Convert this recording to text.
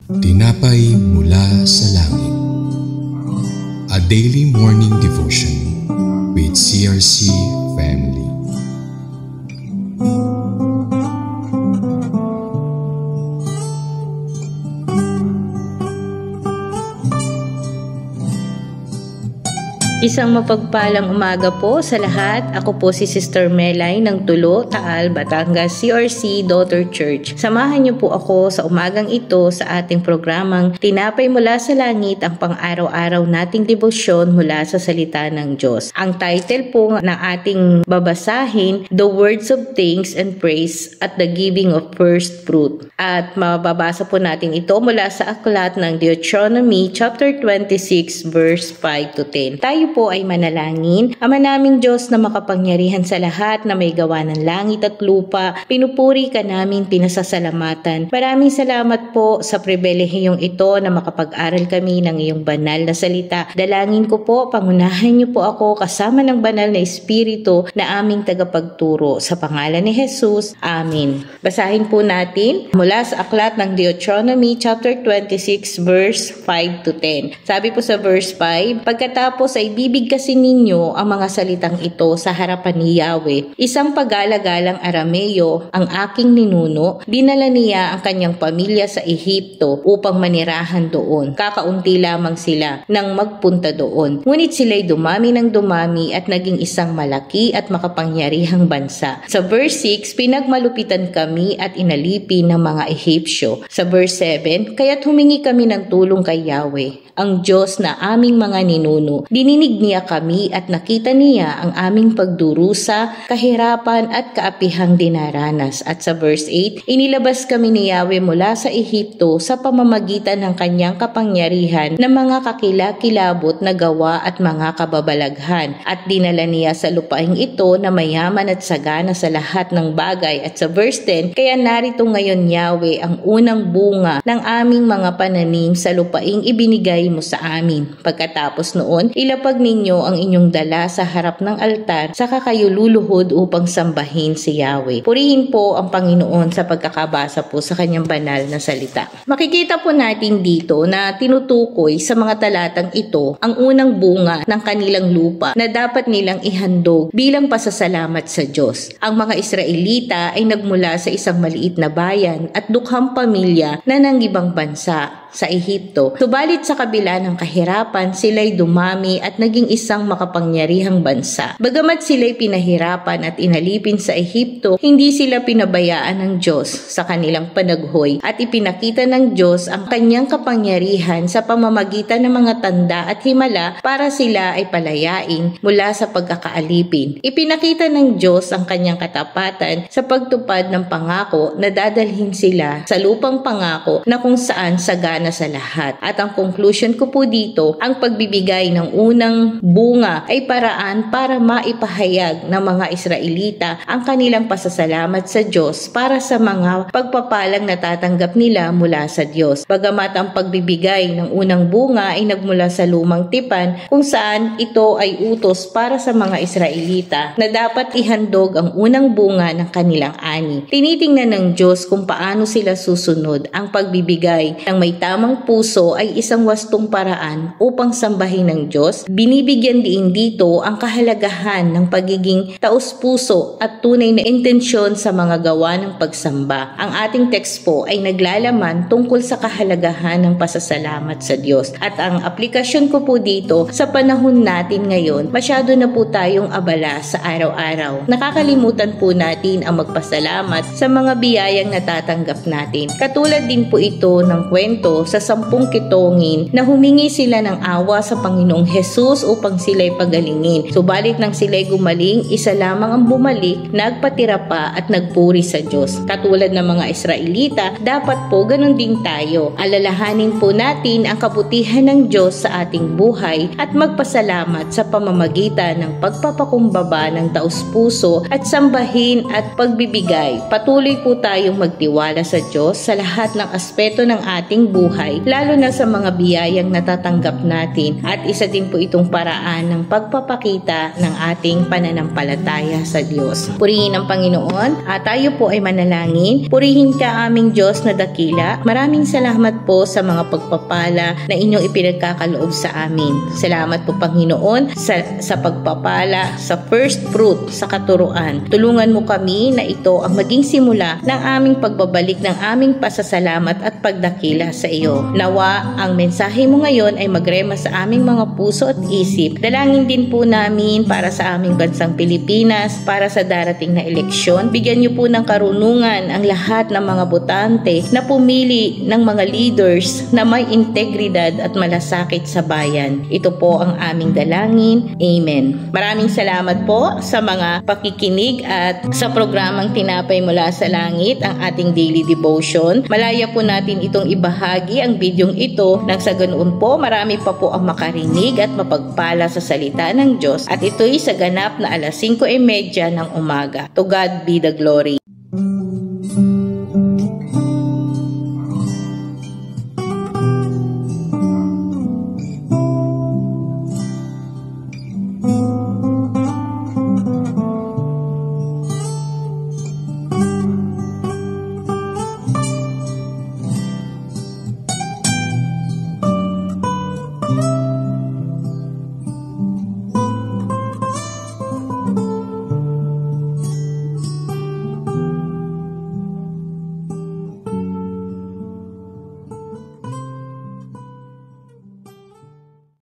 Tinapay mula sa langit. A daily morning devotion with CRC Family. Isang mapagpalang umaga po sa lahat. Ako po si Sister Melay ng Tulo, Taal, Batangas, CRC Daughter Church. Samahan niyo po ako sa umagang ito sa ating programang Tinapay mula sa Langit, ang pang-araw-araw nating debosyon mula sa salita ng Diyos. Ang title po ng ating babasahin, The Words of Thanks and Praise at the Giving of First Fruit. At mababasa po natin ito mula sa aklat ng Deuteronomy chapter 26 verse 5 to 10. Tayo po ay manalangin. Ama naming Diyos na makapangyarihan sa lahat na may gawa ng langit at lupa, pinupuri ka namin, pinasasalamatan. Maraming salamat po sa pribilehiyong ito na makapag-aral kami ng iyong banal na salita. Dalangin ko po, pangunahan niyo po ako kasama ng banal na Espiritu na aming tagapagturo. Sa pangalan ni Jesus, Amen. Basahin po natin mula sa aklat ng Deuteronomy chapter 26 verse 5 to 10. Sabi po sa verse 5, pagkatapos ay bibigkasin ninyo ang mga salitang ito sa harapan ni Yahweh. Isang pagala-galang Arameo ang aking ninuno, dinala niya ang kanyang pamilya sa Ehipto upang manirahan doon. Kakaunti lamang sila nang magpunta doon. Ngunit sila'y dumami ng dumami at naging isang malaki at makapangyarihang bansa. Sa verse 6, pinagmalupitan kami at inalipin ng mga Ehipsyo. Sa verse 7, kaya't humingi kami ng tulong kay Yahweh, ang Diyos na aming mga ninuno. Dininig niya kami at nakita niya ang aming pagdurusa, kahirapan at kaapihang dinaranas. At sa verse 8, inilabas kami ni Yahweh mula sa Ehipto sa pamamagitan ng kanyang kapangyarihan ng mga kakilakilabot na gawa at mga kababalaghan. At dinala niya sa lupaing ito na mayaman at sagana sa lahat ng bagay. At sa verse 10, kaya narito ngayon Yahweh ang unang bunga ng aming mga pananim sa lupaing ibinigay mo sa amin. Pagkatapos noon, ilapag ninyo ang inyong dala sa harap ng altar, saka kayo luluhod upang sambahin si Yahweh. Purihin po ang Panginoon sa pagkakabasa po sa kanyang banal na salita. Makikita po natin dito na tinutukoy sa mga talatang ito ang unang bunga ng kanilang lupa na dapat nilang ihandog bilang pasasalamat sa Diyos. Ang mga Israelita ay nagmula sa isang maliit na bayan at dukhang pamilya na nangibang bansa sa Ehipto. Subalit sa kabila ng kahirapan, sila'y dumami at naging isang makapangyarihang bansa. Bagamat sila'y pinahirapan at inalipin sa Ehipto, hindi sila pinabayaan ng Diyos sa kanilang panaghoy at ipinakita ng Diyos ang kanyang kapangyarihan sa pamamagitan ng mga tanda at himala para sila ay palayain mula sa pagkakaalipin. Ipinakita ng Diyos ang kanyang katapatan sa pagtupad ng pangako na dadalhin sila sa lupang pangako na kung saan sagana sa lahat. At ang conclusion ko po dito, ang pagbibigay ng unang bunga ay paraan para maipahayag ng mga Israelita ang kanilang pasasalamat sa Diyos para sa mga pagpapalang natatanggap nila mula sa Diyos. Bagamat ang pagbibigay ng unang bunga ay nagmula sa lumang tipan kung saan ito ay utos para sa mga Israelita na dapat ihandog ang unang bunga ng kanilang ani. Tinitingnan ng Diyos kung paano sila susunod. Ang pagbibigay ng may tamang puso ay isang wastong paraan upang sambahin ng Diyos. Binibigyan din dito ang kahalagahan ng pagiging taos-puso at tunay na intensyon sa mga gawa ng pagsamba. Ang ating text po ay naglalaman tungkol sa kahalagahan ng pasasalamat sa Diyos. At ang aplikasyon ko po dito, sa panahon natin ngayon, masyado na po tayong abala sa araw-araw. Nakakalimutan po natin ang magpasalamat sa mga biyayang natatanggap natin. Katulad din po ito ng kwento sa 10 kitongin na humingi sila ng awa sa Panginoong Hesus upang sila'y pagalingin. Subalit nang sila'y gumaling, isa lamang ang bumalik, nagpatira pa at nagpuri sa Diyos. Katulad ng mga Israelita, dapat po ganun din tayo. Alalahanin po natin ang kabutihan ng Diyos sa ating buhay at magpasalamat sa pamamagitan ng pagpapakumbaba ng taos-puso at sambahin at pagbibigay. Patuloy po tayong magtiwala sa Diyos sa lahat ng aspeto ng ating buhay buhay, lalo na sa mga biyayang natatanggap natin, at isa din po itong paraan ng pagpapakita ng ating pananampalataya sa Diyos. Purihin ang Panginoon at tayo po ay manalangin. Purihin ka aming Diyos na dakila. Maraming salamat po sa mga pagpapala na inyong ipinagkakaloob sa amin. Salamat po Panginoon sa pagpapala, sa first fruit, sa katuruan. Tulungan mo kami na ito ang maging simula ng aming pagbabalik ng aming pasasalamat at pagdakila sa iyo. Nawa ang mensahe mo ngayon ay magrema sa aming mga puso at isip. Dalangin din po namin para sa aming bansang Pilipinas, para sa darating na eleksyon. Bigyan niyo po ng karunungan ang lahat ng mga botante na pumili ng mga leaders na may integridad at malasakit sa bayan. Ito po ang aming dalangin. Amen. Maraming salamat po sa mga pakikinig at sa programang Tinapay Mula sa Langit, ang ating daily devotion. Malaya po natin itong ibahagi ang bidyong ito nang sa ganoon po marami pa po ang makarinig at mapagpala sa salita ng Diyos, at ito'y sa ganap na 5:30 ng umaga. To God be the glory.